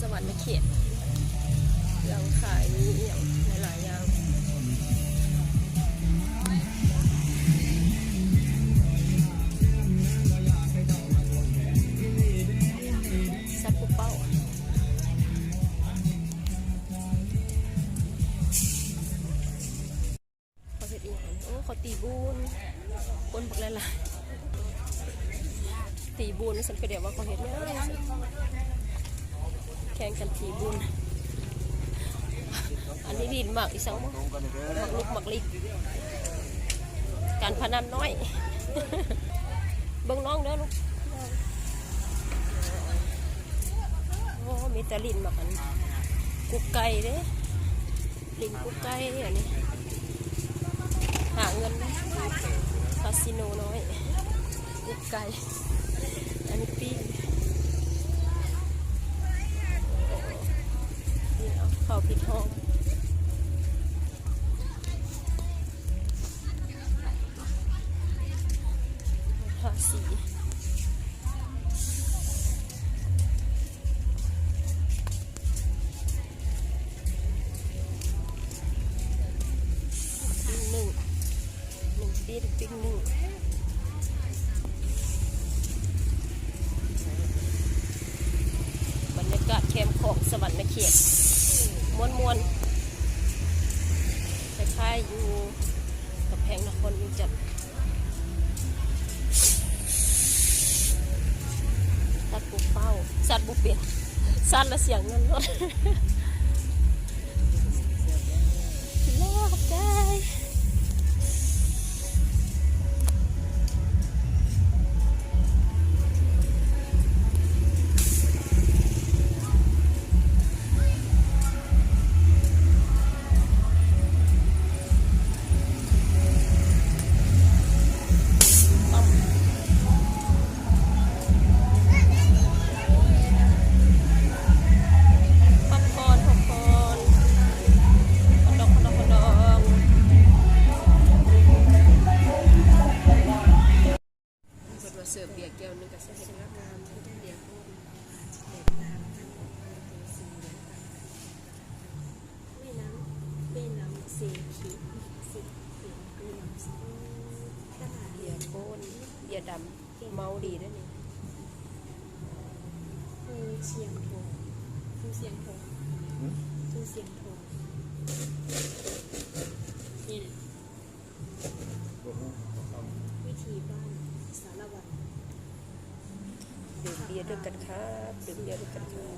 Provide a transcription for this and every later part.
สวรรค์เขตยังขายอย่างหลายๆอย่างซับปุ๊บเป้าเขาเห็ดอีกโอ้เขาตีบูนคนบักหลายๆตีบูนฉันก็เดี๋ยวว่าเขาเห็ดเนี่ยแข่งกันตีบุญอันนี้ดินหมักอีสังหมักลุกหมักลิกการพนันน้อยเบิ้งน้องเด้อลูกโอ้มีแต่ลินหมักอันกุ๊กไก่เด้ลินกุ๊กไก่อันนี้หาเงินคาสิโนน้อยกุ๊กไก่อันนี้ปีข้าวผิดห้องภาษีปิ้งหนึ่งปิ้งหนึ่งบรรยากาศแคมป์ของสวรรค์เขตม้วนคล้ายๆอยู่กับแพงนครอยู่จัดสัตว์บุกเป้าสัตว์บุกเปลี่ยนสัตว์ละเสียงเงินรถลอกใจเสิร์ฟเบียร์แก้วนึงกับเส้นงามเดียวไม่น้ำเสียขีดสีเขียวเกลือขนาด เบียร์โคนเบียร์ดำเมาดีด้วยนี่เชียงโถเสียงโถเสียงโถนี่วิธีบ้านสารวัตรดื่มเบียร์ด้วยกันครับดื่มเบียร์ด้วยกันครั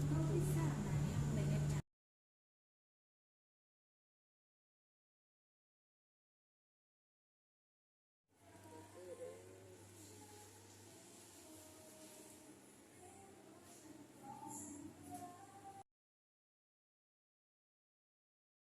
บ